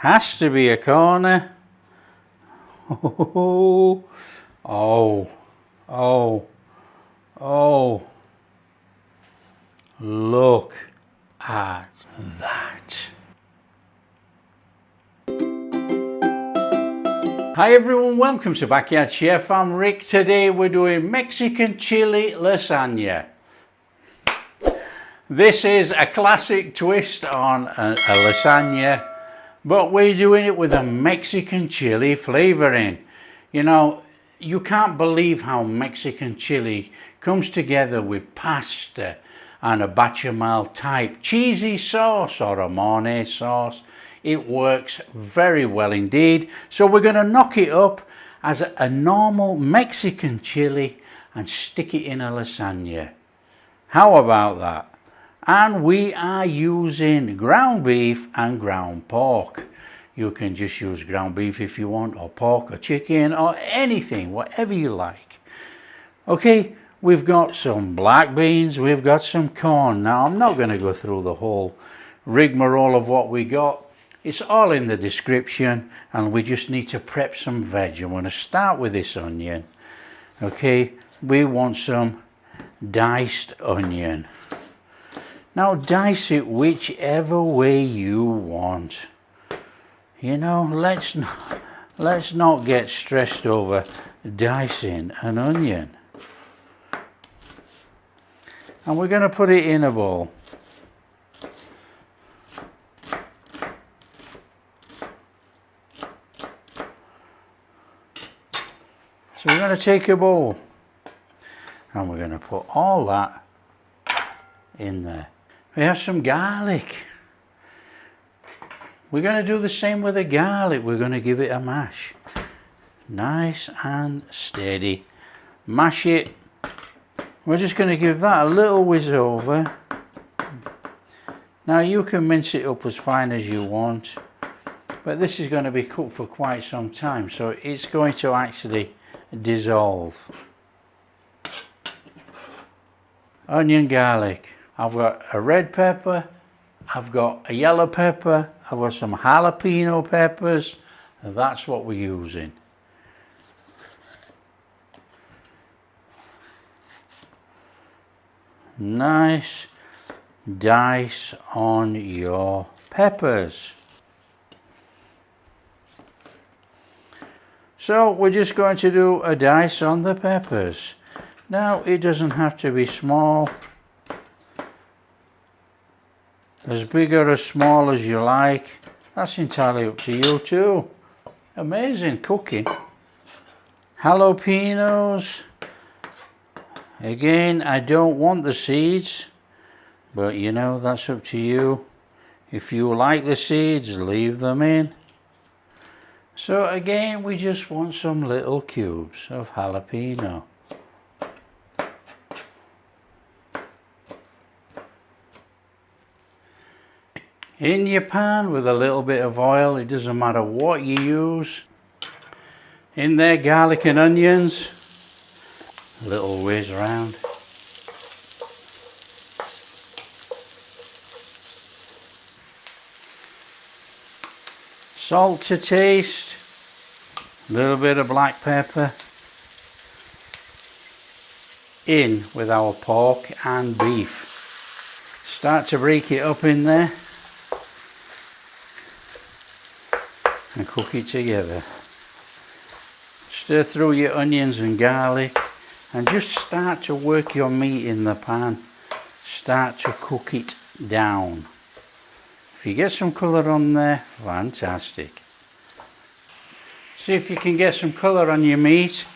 Has to be a corner. Oh, oh, oh, oh. Look at that. Hi everyone, welcome to Backyard Chef. I'm Rick. Today we're doing Mexican chili lasagna. This is a classic twist on a lasagna, but we're doing it with a Mexican chili flavoring. You know, you can't believe how Mexican chili comes together with pasta and a béchamel type cheesy sauce or a mayonnaise sauce. It works very well indeed. So we're going to knock it up as a normal Mexican chili and stick it in a lasagna. How about that? And we are using ground beef and ground pork. You can just use ground beef if you want, or pork or chicken or anything, whatever you like. Okay, we've got some black beans, we've got some corn. Now I'm not going to go through the whole rigmarole of what we got. It's all in the description, and we just need to prep some veg. I'm going to start with this onion. Okay, we want some diced onion. Now dice it whichever way you want. You know, let's not get stressed over dicing an onion. And we're going to put it in a bowl. So we're going to take a bowl and we're going to put all that in there. We have some garlic. We're going to do the same with the garlic. We're going to give it a mash. Nice and steady. Mash it. We're just going to give that a little whiz over. Now you can mince it up as fine as you want, but this is going to be cooked for quite some time, so it's going to actually dissolve. Onion, garlic. I've got a red pepper, I've got a yellow pepper, I've got some jalapeno peppers, and that's what we're using. Nice dice on your peppers. So we're just going to do a dice on the peppers. Now it doesn't have to be small, as big or as small as you like. That's entirely up to you too. Amazing cooking. Jalapenos. Again, I don't want the seeds, but you know, that's up to you. If you like the seeds, leave them in. So again, we just want some little cubes of jalapeno. In your pan with a little bit of oil, it doesn't matter what you use. In there, garlic and onions. A little whiz around. Salt to taste, a little bit of black pepper. In with our pork and beef. Start to break it up in there and cook it together. Stir through your onions and garlic and just start to work your meat in the pan. Start to cook it down. If you get some colour on there, fantastic. See if you can get some colour on your meat,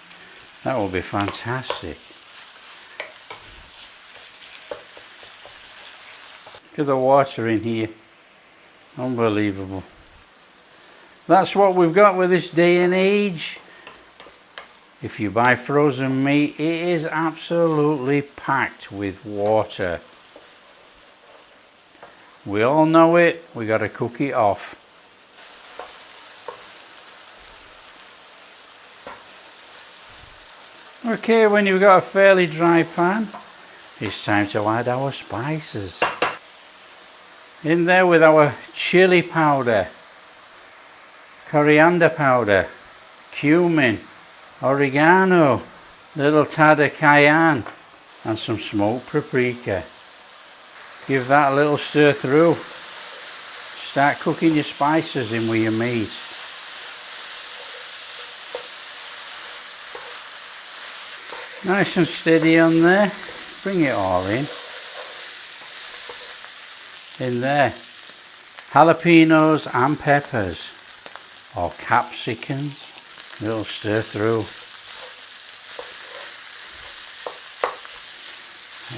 that will be fantastic. Look at the water in here, unbelievable. That's what we've got with this day and age. If you buy frozen meat, it is absolutely packed with water. We all know it, we got to cook it off. Okay, when you've got a fairly dry pan, it's time to add our spices. In there with our chili powder. coriander powder, cumin, oregano, little tad of cayenne, and some smoked paprika. Give that a little stir through. Start cooking your spices in with your meat. Nice and steady on there. Bring it all in. In there. Jalapenos and peppers. Or capsicums. Little stir through.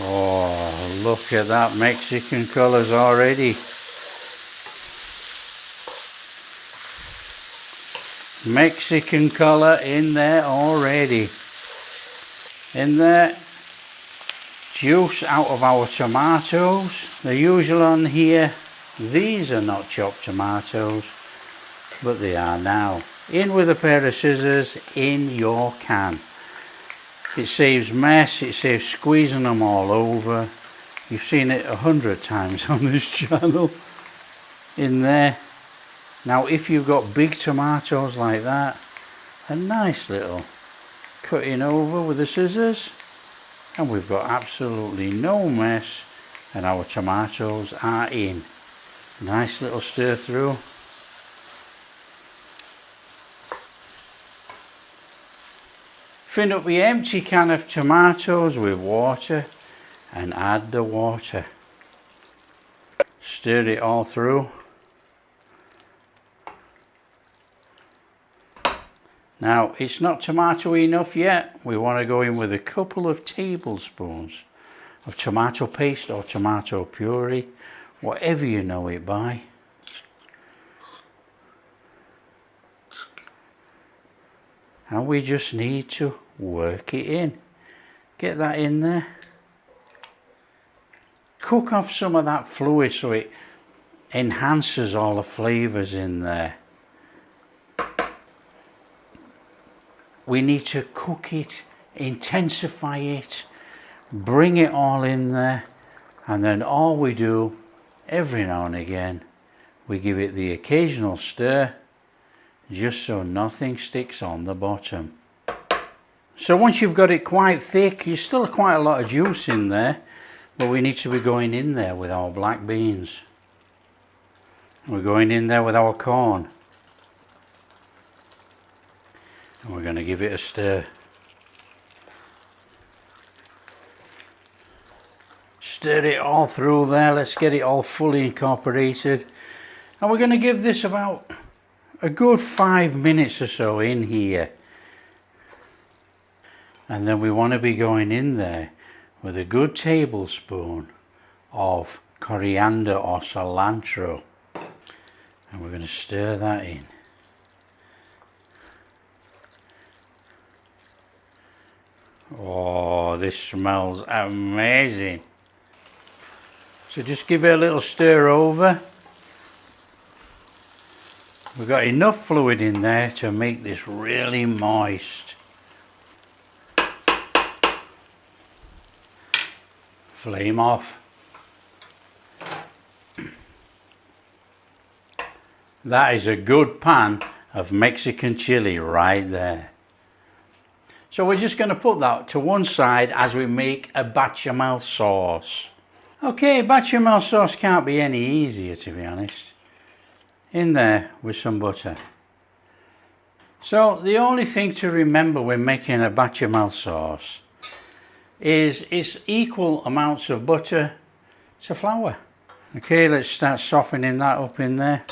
Oh, look at that Mexican colours already. Mexican colour in there already. In there, juice out of our tomatoes. They're usually on here. These are not chopped tomatoes, but they are now. In with a pair of scissors in your can. It saves mess, it saves squeezing them all over. You've seen it 100 times on this channel. In there. Now if you've got big tomatoes like that, a nice little cutting over with the scissors, and we've got absolutely no mess, and our tomatoes are in. Nice little stir through. Fill up the empty can of tomatoes with water and add the water. Stir it all through. Now it's not tomatoey enough yet. We want to go in with a couple of tablespoons of tomato paste or tomato puree, whatever you know it by. And we just need to work it in. Get that in there. Cook off some of that fluid so it enhances all the flavours in there. We need to cook it, intensify it, bring it all in there, and then all we do every now and again, we give it the occasional stir, just so nothing sticks on the bottom. So once you've got it quite thick, there's still quite a lot of juice in there, but we need to be going in there with our black beans. We're going in there with our corn. And we're going to give it a stir. Stir it all through there. Let's get it all fully incorporated. And we're going to give this about a good 5 minutes or so in here. And then we want to be going in there with a good tablespoon of coriander or cilantro. And we're going to stir that in. Oh, this smells amazing. So just give it a little stir over. We've got enough fluid in there to make this really moist. Flame off. That is a good pan of Mexican chili right there. So we're just going to put that to one side as we make a béchamel sauce. Okay, béchamel sauce can't be any easier, to be honest. In there with some butter. So the only thing to remember when making a béchamel sauce is it's equal amounts of butter to flour. Okay, let's start softening that up in there.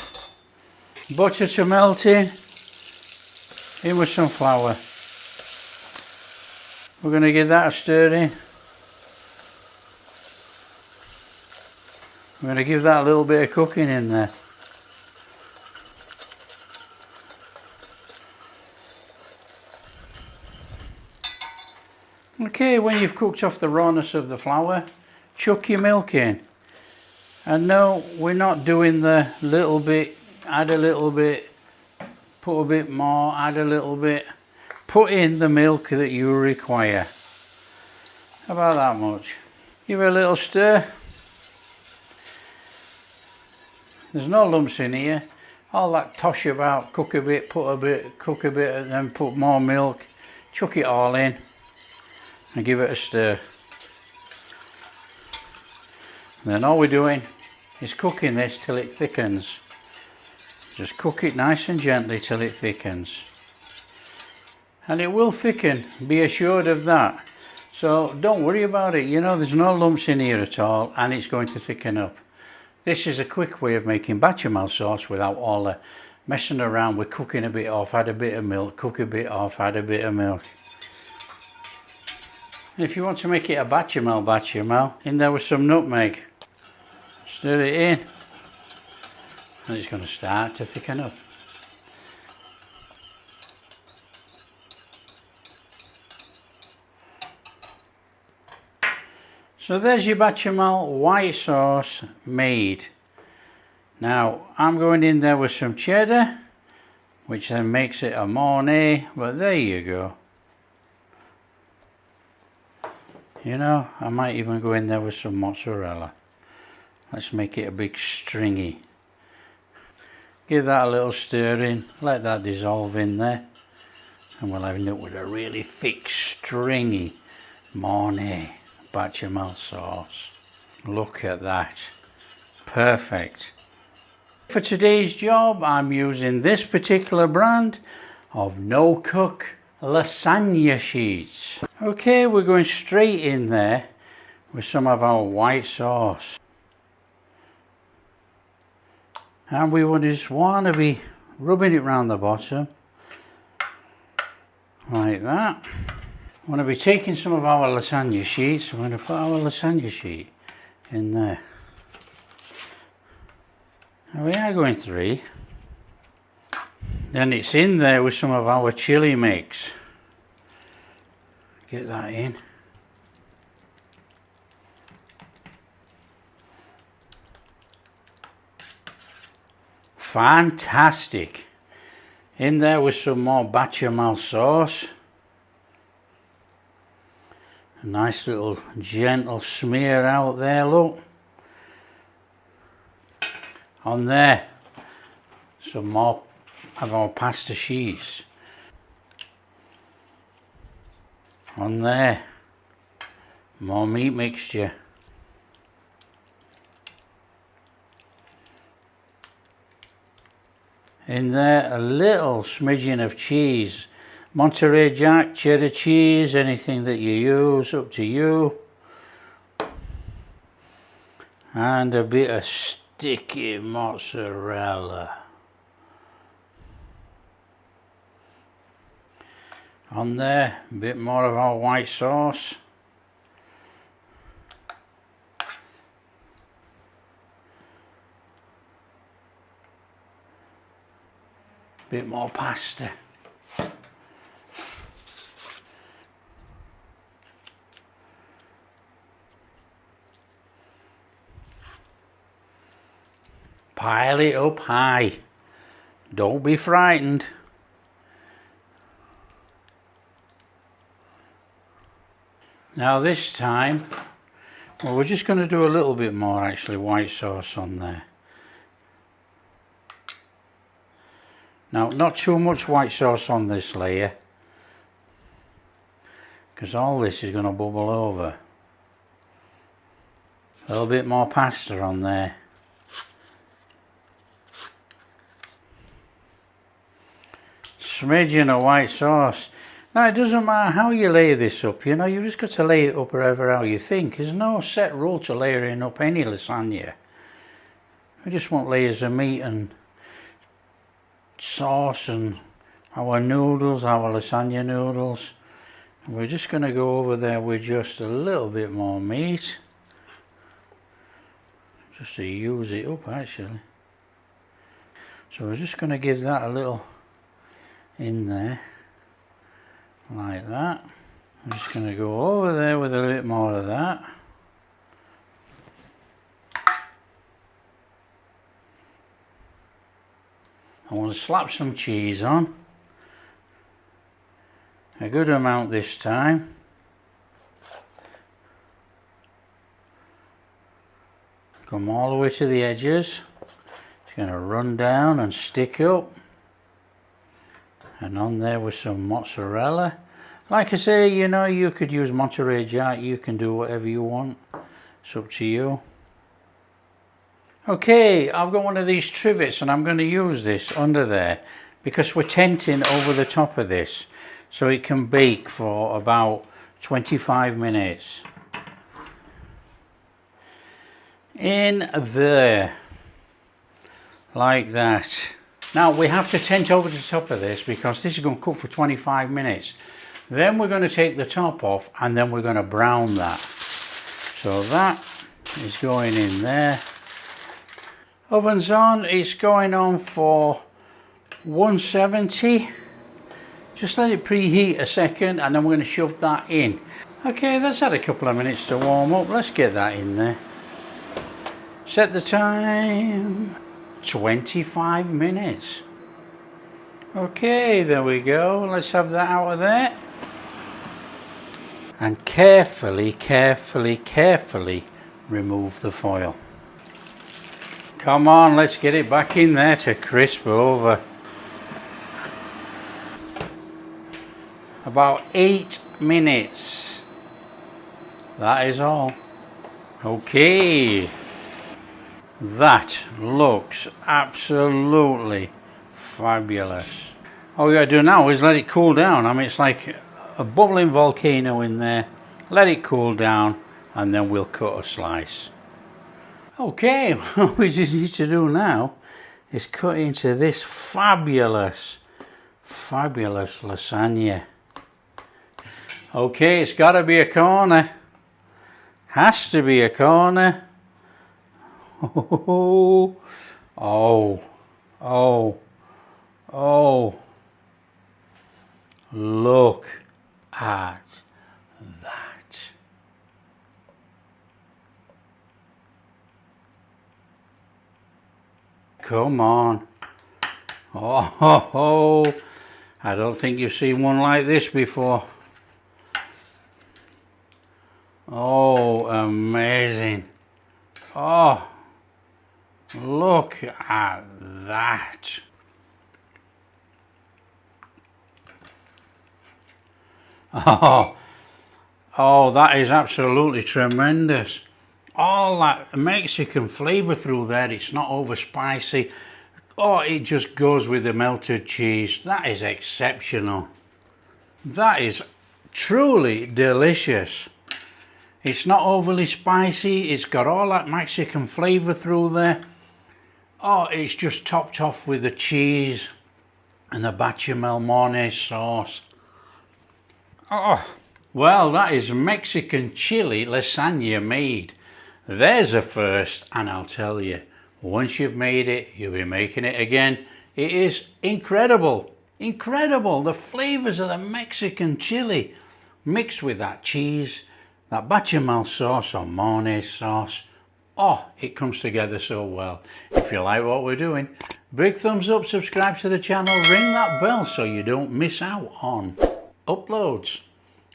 Butter to melting, in with some flour. We're going to give that a stir in. We're going to give that a little bit of cooking in there. Okay, when you've cooked off the rawness of the flour, chuck your milk in. And no, we're not doing the little bit, add a little bit, put a bit more, add a little bit. Put in the milk that you require. About that much. Give it a little stir. There's no lumps in here. all that tosh about, cook a bit, put a bit, cook a bit, and then put more milk, chuck it all in and give it a stir. And then all we're doing is cooking this till it thickens. Just cook it nice and gently till it thickens. And it will thicken, be assured of that. So don't worry about it, you know, there's no lumps in here at all, and it's going to thicken up. This is a quick way of making béchamel sauce without all the messing around with cooking a bit off, add a bit of milk, cook a bit off, add a bit of milk. And if you want to make it a béchamel, in there with some nutmeg. Stir it in, and it's going to start to thicken up. So there's your béchamel white sauce made. Now I'm going in there with some cheddar, which then makes it a mornay, but there you go. You know, I might even go in there with some mozzarella. Let's make it a big stringy. Give that a little stir in, let that dissolve in there, and we'll end up with a really thick, stringy mornay béchamel sauce. Look at that, perfect. For today's job I'm using this particular brand of no cook lasagna sheets. Okay, we're going straight in there with some of our white sauce, and we would just want to be rubbing it round the bottom like that. I'm going to be taking some of our lasagna sheets. I'm going to put our lasagna sheet in there. And we are going 3. Then it's in there with some of our chilli mix. Get that in. Fantastic. In there with some more béchamel sauce. A nice little gentle smear out there, look. On there, some more of our pasta sheets. On there, more meat mixture. In there, a little smidgen of cheese. Monterey Jack, cheddar cheese, anything that you use, up to you. And a bit of sticky mozzarella. On there, a bit more of our white sauce. Bit more pasta. Pile it up high. Don't be frightened. Now this time, well, we're just going to do a little bit more actually white sauce on there. Now, not too much white sauce on this layer, because all this is going to bubble over. A little bit more pasta on there. Smidgen of white sauce. Now it doesn't matter how you lay this up, you know, you've just got to lay it up wherever how you think. There's no set rule to layering up any lasagna. We just want layers of meat and sauce and our noodles, our lasagna noodles. And we're just going to go over there with just a little bit more meat. Just to use it up actually. So we're just going to give that a little in there like that. I'm just going to go over there with a bit more of that. I want to slap some cheese on, a good amount this time. Come all the way to the edges. Just going to run down and stick up. And on there with some mozzarella. Like I say, you know, you could use Monterey Jack. You can do whatever you want. It's up to you. Okay, I've got one of these trivets and I'm going to use this under there because we're tenting over the top of this so it can bake for about 25 minutes. In there, like that. Now we have to tent over the top of this because this is going to cook for 25 minutes. Then we're going to take the top off and then we're going to brown that. So that is going in there. Oven's on, it's going on for 170. Just let it preheat a second and then we're going to shove that in. Okay, that's had a couple of minutes to warm up. Let's get that in there. Set the time, 25 minutes. Okay, there we go. Let's have that out of there. And carefully, carefully, carefully remove the foil. Come on, let's get it back in there to crisp over. About 8 minutes. That is all. Okay. That looks absolutely fabulous. All we got to do now is let it cool down. I mean, it's like a bubbling volcano in there. Let it cool down and then we'll cut a slice. Okay, what we just need to do now is cut into this fabulous, fabulous lasagna. Okay, it's got to be a corner. Has to be a corner. Oh, oh, oh, oh. Look at that. Come on. Oh, I don't think you've seen one like this before. Oh, amazing. Oh, look at that. Oh, that is absolutely tremendous. All that Mexican flavor through there. It's not over spicy. Oh, it just goes with the melted cheese. That is exceptional. That is truly delicious. It's not overly spicy. It's got all that Mexican flavor through there. Oh, it's just topped off with the cheese and the béchamel mayonnaise sauce. Oh, well, that is Mexican chili lasagna made. There's a first, and I'll tell you, once you've made it, you'll be making it again. It is incredible, incredible. The flavors of the Mexican chili mixed with that cheese, that béchamel sauce or mayonnaise sauce. Oh, it comes together so well. If you like what we're doing, big thumbs up, subscribe to the channel, ring that bell so you don't miss out on uploads.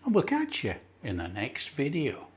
And we'll catch you in the next video.